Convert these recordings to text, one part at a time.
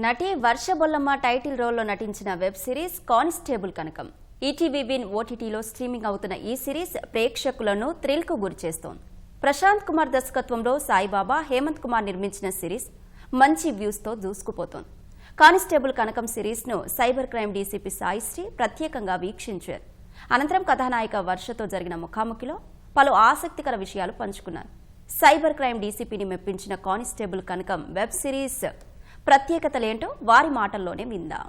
నటి వర్ష బొల్లమ్మ టైటిల్ రోల్లో నటించిన వెబ్ సిరీస్ కానిస్టేబుల్ కనకం ETV-WIN ఓటీటీలో స్ట్రీమింగ్ అవుతున్న ఈ సిరీస్ ప్రేక్షకులను థ్రిల్కు గురిచేస్తోంది. ప్రశాంత్ కుమార్ దర్శకత్వంలో సాయిబాబా, హేమంత్ కుమార్ నిర్మించిన సిరీస్ మంచి వ్యూస్తో దూసుకుపోతోంది. కానిస్టేబుల్ కనకం సిరీస్ను సైబర్ క్రైమ్ DCP సాయిశ్రీ ప్రత్యేకంగా వీక్షించారు. అనంతరం కథానాయిక వర్షతో జరిగిన ముఖాముఖిలో పలు ఆసక్తికర విషయాలు పంచుకున్నారు. సైబర్ క్రైమ్ DCPని మెప్పించిన కానిస్టేబుల్ కనకం వెబ్ సిరీస్ ప్రత్యేకతలేంటో వారి మాటల్లోనే విందాం.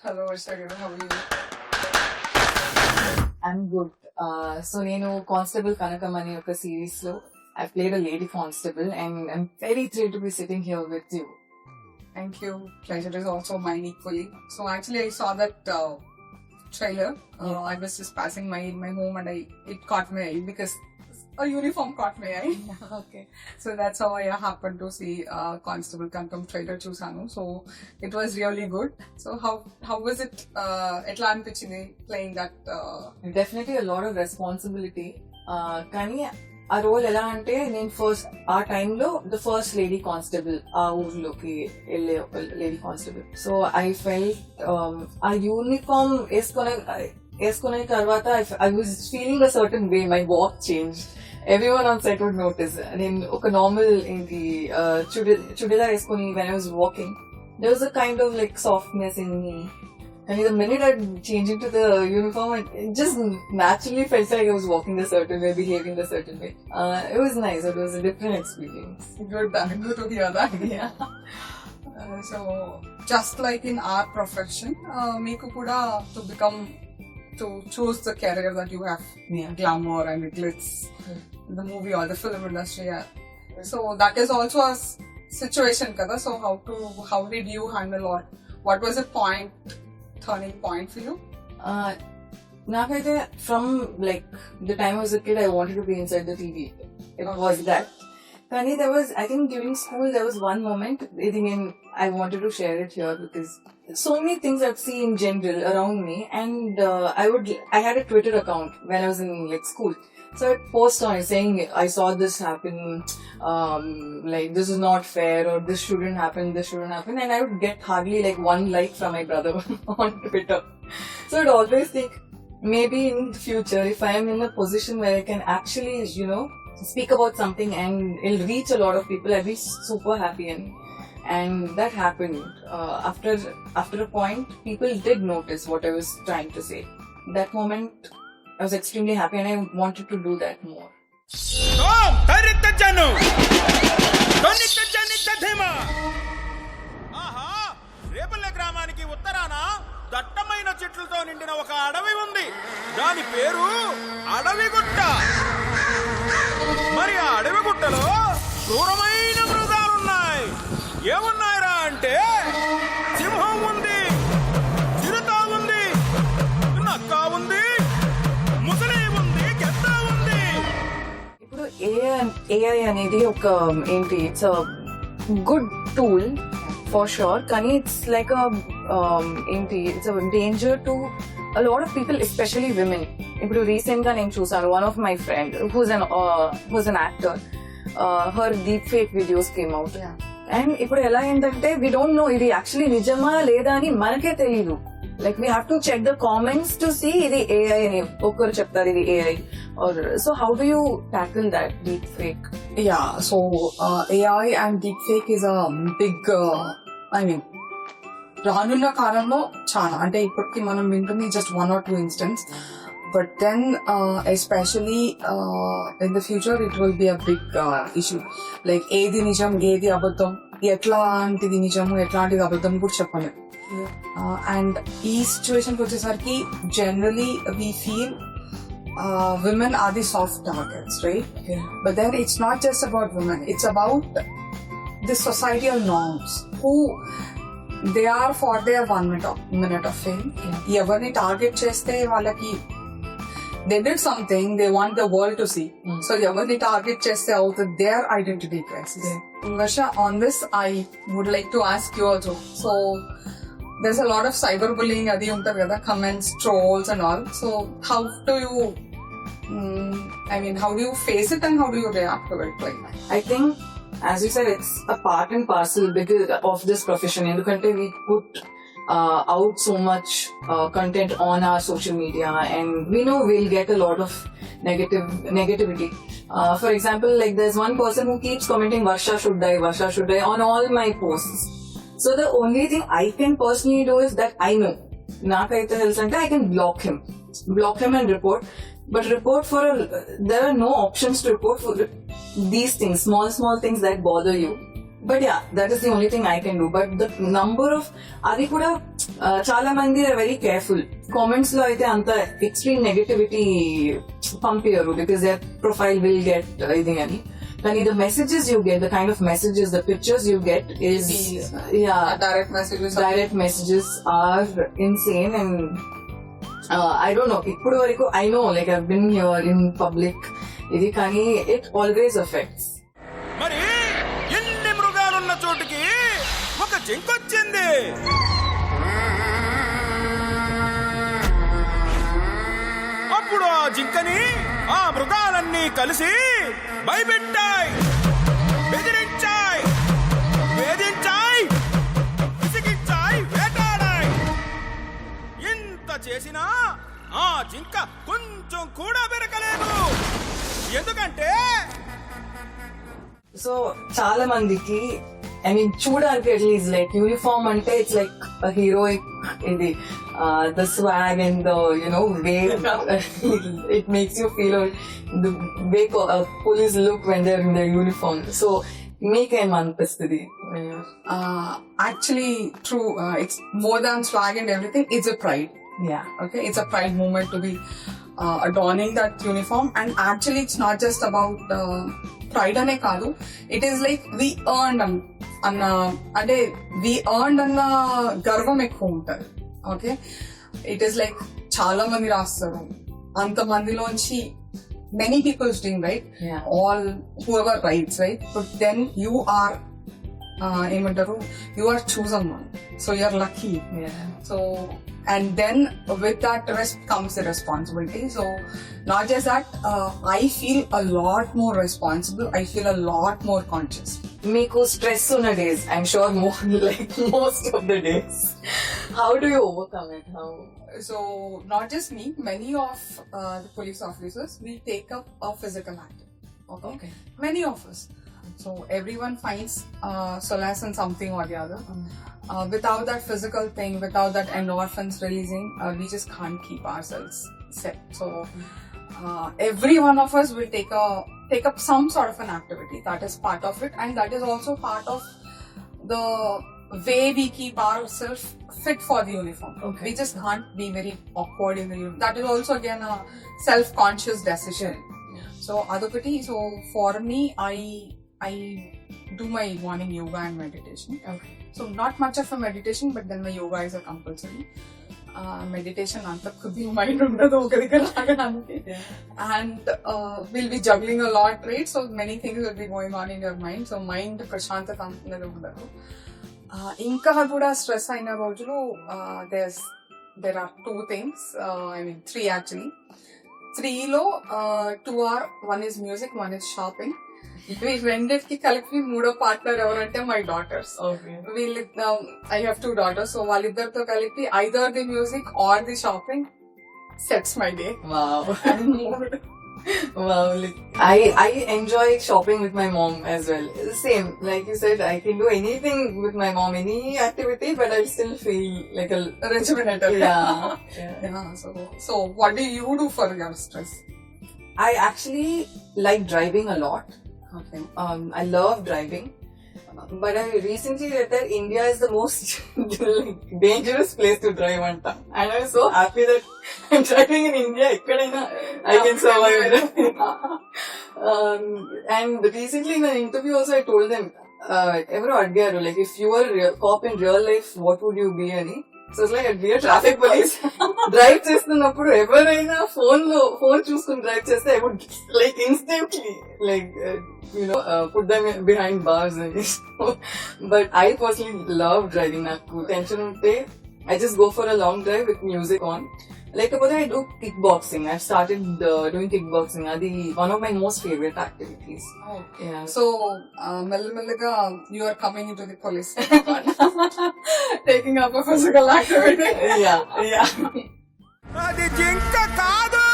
Hello, Varsha. How are you? I'm good. So నేను కానిస్టేబుల్ కనకం అనే ఒక సిరీస్ లో I played a lady constable and I'm very thrilled to be sitting here with you. Thank you. Pleasure is also mine equally. So actually I saw that trailer. I was just passing my home and it caught my eye because a uniform caught my eye. Okay. So that's how I happened to see Constable Kankam trailer chusanu. So it was really good. So how was it? Etla anpichindi playing that? Definitely a lot of responsibility. కానీ ఆ role ఎలా అంటే నేను first ఆ టైంలో the first lady constable ఆ ఊర్లోకి వెళ్ళే ఒక lady constable. So I felt ఆ యూనిఫామ్ వేసుకునే తర్వాత I was feeling a certain way. My walk change. Everyone on set would notice. నేను ఒక నార్మల్ ఏంటి చుడిదార్ వేసుకుని when I was walking there was a kind of like softness in me. And the minute I changed into the uniform, it just naturally felt like I was walking a certain way, behaving a certain way. It was nice. It was a different experience. Good to hear that. Yeah. So just like in our profession, meeku kuda to choose the career that you have, glamour and glitz, the movie or the film industry. Yeah. So that is also a situation kada. So how did you handle, or what was the turning point for you? Nakaithe from like the time I was a kid, I wanted to be inside the TV. It was that. Kani there was, I think during school there was one moment, I wanted to share it here because so many things I've seen in general around me, and I had a Twitter account when I was in like school. So I'd post on it saying I saw this happen, like this is not fair, or this shouldn't happen, and I would get hardly like one like from my brother on Twitter. So I'd always think maybe in the future if I am in a position where I can actually, speak about something and it'll reach a lot of people, I'd be super happy. And that happened. After a point, people did notice what I was trying to say. That moment, I was extremely happy and I wanted to do that more. Repalle గ్రామానికి ఉత్తరాన దట్టమైన చెట్లతో నిండిన ఒక అడవి ఉంది. దాని పేరు అడవిగుట్ట. మరి ఆ అడవిగుట్టలో క్రూరమైన మృగాలున్నాయి. ఏమున్నాయిరా అంటే సింహం ఉంది, చిరుత ఉంది, నక్క ఉంది, ముసలి ఉంది, గెద్ద ఉంది. ఇప్పుడు AI అనేది ఒక ఏంటి, it's a good tool for sure, కానీ it's like it's a danger to a lot of people, especially women. ఇప్పుడు రీసెంట్ గా నేను చూసాను, one of my friend who's an actor, her deep fake videos came out. And ఇప్పుడు ఎలా ఏంటంటే we don't know ఇది actually నిజమా లేదా అని మనకే తెలియదు. Like we have to check the comments to see ఇది AI అని ఒకరు చెప్తారు ఇది AI. Or so how do you tackle that deep fake? Yeah, so AI and deepfake is a big, రానున్న కాలంలో చాలా, అంటే ఇప్పటికి మనం వింటుంది just 1 or 2 instances, but then especially in the future it will be a big issue. Like ఏది నిజం ఏది అబద్ధం, ఎట్లాంటిది నిజము ఎట్లాంటిది అబద్ధం కూడా చెప్పలేదు. అండ్ ఈ సిచ్యువేషన్కి వచ్చేసరికి generally we feel women are the soft targets, right? Yeah. But then it's not just about women. It's about the societal norms. Who they are for their 1 minute of fame. Evarni target cheste vallaki they did something they want the world to see. So evarni target cheste out their identity crisis. Varsha, on this I would like to ask you also. So there's a lot of cyberbullying adi untar kada, comments, trolls and all. So how do you how do you face it and how do you react to it? Like, I think as you said, it's a part and parcel because of this profession. ఎందుకంటే we put out so much content on our social media, and we know we'll get a lot of negativity. For example, like there's one person who keeps commenting Varsha should die on all my posts. So the only thing I can personally do is that I know నాకైతే తెలుసు అంటే I can block him and report. But report there are no options to report for these things, small things that bother you. But yeah, that is the only thing I can do. But the number of, adi kuda chala mandi are very careful. Comments lo aithe anta extreme negativity pampiyaru because their profile will get idhi ani. Kani the messages you get, the kind of messages, the pictures you get is direct messages are insane. And I don't know, ఇప్పుడు వరకు I know, like I've been here in public, ఇది కానీ it always affects. మరి ఎన్ని మృగాలున్న చోటుకి ఒక జింకొచ్చింది. అప్పుడు ఆ జింకని ఆ మృగాలన్నీ కలిసి భయపెట్టాయి, బెదిరించాయి, వేధించాయి, విసిగించాయి, వేటాడాయి. ఇంత చేసినా ఆ జింక కొంచెం కూడా బెరకలేదు. ఎందుకంటే సో చాలా మందికి I mean చూడడానికి అట్లీస్ట్ లైక్ యూనిఫామ్ అంటే ఇట్స్ లైక్ హీరోయిక్ ఇది the swag and the way it makes you feel, or the way police look when they're in their uniform. So మీకేం అనిపిస్తుంది? Actually true, it's more than swag and everything, it's a pride. Yeah. Okay, it's a pride moment to be adorning that uniform. And actually it's not just about pride ane kaadu, it is like we earned ante we earned anna garvam ekku untadi. Okay, it is like chaala mandi rastaru, anta mandilonchi many people's dream, right? Yeah. All whoever writes, right? But then you are you are chosen one, so you're lucky. Yeah. So, and then with that comes the responsibility. So not just that, I feel a lot more responsible, I feel a lot more conscious. మీకు stress ఉన్న days, I'm sure more like most of the days, how do you overcome it? How? So not just me, many of the police officers, we take up a physical act. Okay. Many of us. So everyone finds solace in something or the other. Without that physical thing, without that endorphins releasing, we just can't keep ourselves set. So every one of us will take up some sort of an activity. That is part of it, and that is also part of the way we keep ourselves fit for the uniform. Okay. We just can't be very awkward in the uniform. That is also again a self-conscious decision. So adopati, so for me, I do my morning yoga and meditation. Okay. So not much of a meditation, but then my yoga is a compulsory. Meditation anta kuddi mind undadu okadiga lagadaniki, and we'll be juggling a lot, right? So many things will be going on in your mind, so mind prashantata antadu undadu. Inka kuda stress aina rojulu, there are two things, I mean 3 actually. 3 lo 2 are, one is music, one is shopping. We రెండిటికి కలిపి మూడో partner ఎవరంటే my daughters. Okay. I have 2 daughters, so వాళ్ళిద్దరితో కలిపి either the music or the shopping sets my day. Wow. And mood. Wow. Like, I enjoy shopping with my mom as well. Same, like you said, I can do anything with my mom, any activity, but I still feel like a Rejuvenated. yeah. So what do you do for your stress? I actually like driving a lot. Okay. I love driving, but I recently read that India is the most dangerous place to drive anta, and I'm so happy that I'm driving in India. Ekkadaina I can survive it. And recently in an interview also I told them, ఎవరో అడిగారు like if you were a cop in real life, what would you be అని. So it's like I'd be a traffic police. Drive చేస్తున్నప్పుడు ఎవరైనా phone చూసుకుని drive చేస్తే I would like instantly like put them behind bars. But I personally love driving. నాకు tension ఉంటే I just go for a long drive with music on. Like I do kickboxing. I've started doing kickboxing. Adi one of my most favorite activities. Oh. Yeah. So, మెల్లమెల్లగా you are coming into the police. Taking up a physical activity. yeah. అది జింక కాదు.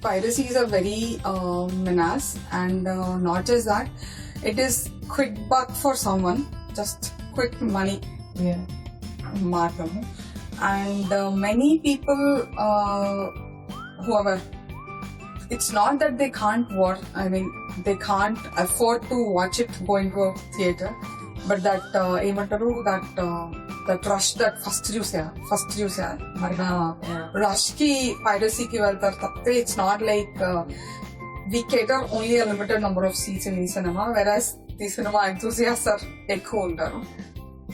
Piracy is a very menace, and not just that, it is quick buck for someone, just quick money Yeah. margin. And many people, whoever, it's not that they can't watch, I mean, they can't afford to watch it going to a theatre, but that that rush that first చూసా మరి rush కి piracy కి వెళ్తారు తప్పితే it's not like we cater only a limited number of seats in ఈ సినిమా whereas ఈ సినిమా ఎంతూసియాస్టర్ ఎక్కువ ఉంటారు.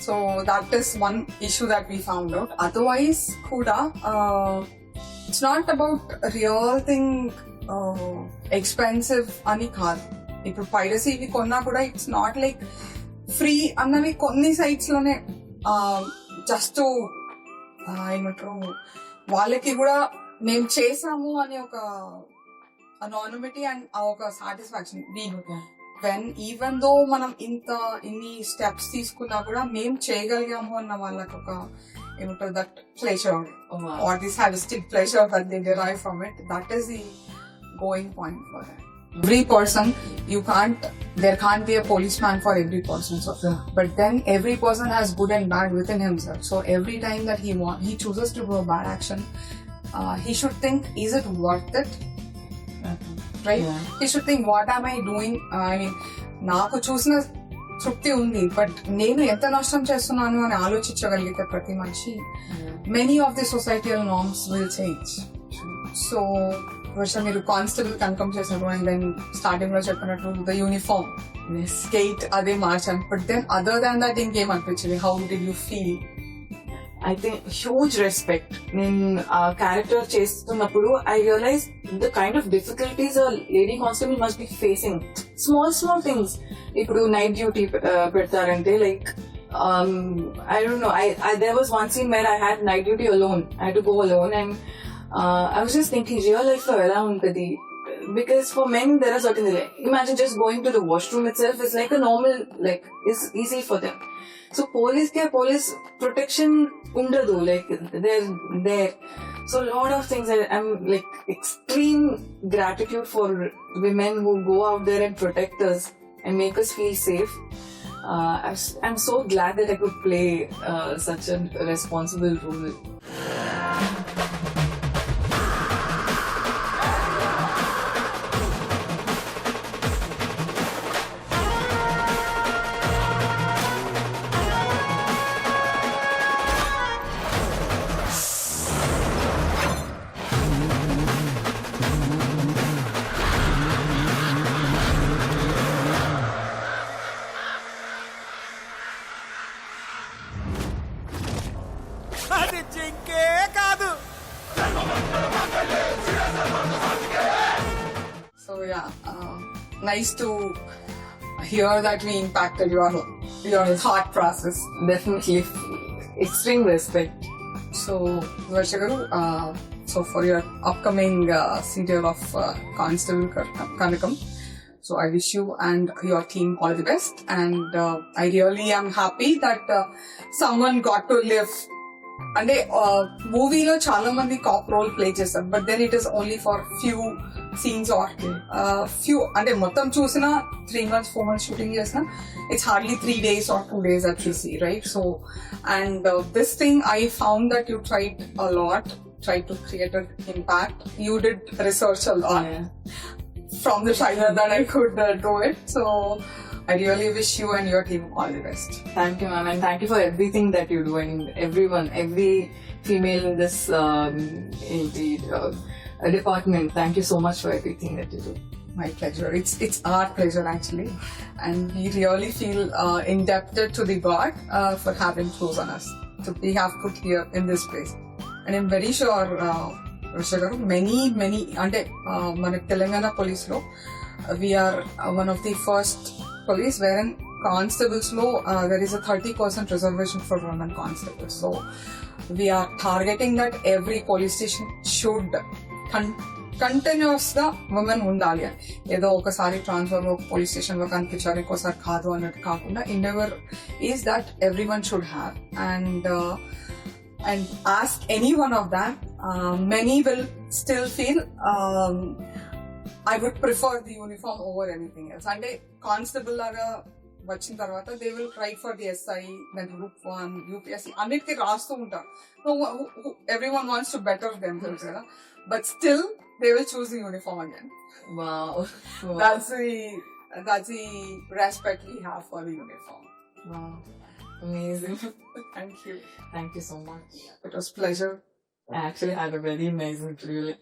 So that is one issue that we found out. Otherwise కూడా it's not about real thing expensive అని కాదు. ఇప్పుడు పైరసీవి కొన్నా కూడా ఇట్స్ నాట్ లైక్ ఫ్రీ అన్నవి కొన్ని సైట్స్ లోనే జస్ట్ ఏమంటారు వాళ్ళకి కూడా మేము చేసాము అనే ఒక అనానిమిటీ అండ్ ఒక సాటిస్ఫాక్షన్. వెన్ ఈవెన్ దో మనం ఇన్ని స్టెప్స్ తీసుకున్నా కూడా మేము చేయగలిగాము అన్న వాళ్ళకి ఒక ఏమంటారు that pleasure or the sadistic pleasure that they derive from it, that is the going point for that. Every person, there can't be a policeman for every person. So, but then every person has good and bad within himself. So every time that he chooses to do a bad action, he should think, is it worth it? Right? Yeah. He should think, what am I doing? I mean, నాకు చూసిన తృప్తి ఉంది, but నేను ఎంత నష్టం చేస్తున్నాను అని ఆలోచించగలిగితే ప్రతి మనిషి, many of the societal norms will change. So Varsha మీరు కానిస్టేబుల్ కన్ఫర్మ్ చేసినప్పుడు అండ్ దెన్ స్టార్టింగ్ లో చెప్పినట్టు ద యూనిఫామ్ స్కేట్ అదే మార్చాను, but then other than that ఇంకేం అనిపించింది? How did you feel? I think huge respect. నేను ఆ క్యారెక్టర్ చేస్తున్నప్పుడు I realized the kind of difficulties a lady constable must be facing. Small things. ఇప్పుడు నైట్ డ్యూటీ పెడతారంటే like I don't know. There was one scene where I had night duty alone. I had to go alone and I was just thinking, real life lo ela untadi? Because for men there are certain, imagine just going to the washroom itself is like a normal, like is easy for them. So police protection undadu, like they're there. So a lot of things I'm like extreme gratitude for women who go out there and protect us and make us feel safe. I'm so glad that I could play such a responsible role. అది జింకే కాదు. So yeah, nice to hear that we impacted your thought process. Definitely extreme respect. So Varsha garu, so for your upcoming serial of Constable Kanakam, so I wish you and your team all the best, and I really am happy that someone got to live. అంటే మూవీలో చాలా మంది cop role play చేస్తారు, but then it is only for few scenes or few, అంటే మొత్తం చూసినా 3 months 4 months shooting చేసిన it's hardly 3 days or 2 days that you see, right? So and this thing I found that you tried a lot, tried to create an impact. You did research a lot. Yeah. From the trailer that I could do it. So I really wish you and your team all the best. Thank you, ma'am, and thank you for everything that you do, and everyone, every female in this department. Thank you so much for everything that you do. My pleasure. It's our pleasure actually, and we really feel indebted to the God for having chosen us to be have put here in this place. And I'm very sure, Varsha garu, many ante mana Telangana police lo we are one of the first police wherein constables lo there is a 30% reservation for women constables. So we are targeting that every police station should continuous గా women ఉండాలి అని. ఏదో ఒకసారి transfer లో police station లో కనిపించారు ఇంకోసారి కాదు అన్నట్టు కాకుండా endeavour is that every one should have and ask any one of that many will still feel I would prefer the uniform over anything else. అంటే కానిస్టేబుల్ లాగా వచ్చిన తర్వాత they will try for the SI then group 1 UPSC అన్నిటికీ రాస్తూ ఉంటారు. Every one wants to better themselves కదా, but still they will choose the uniform again. Wow. That's the respect we have for the uniform. Wow. Amazing. Thank you. Thank you so much. It was pleasure. I actually had a very amazing interview.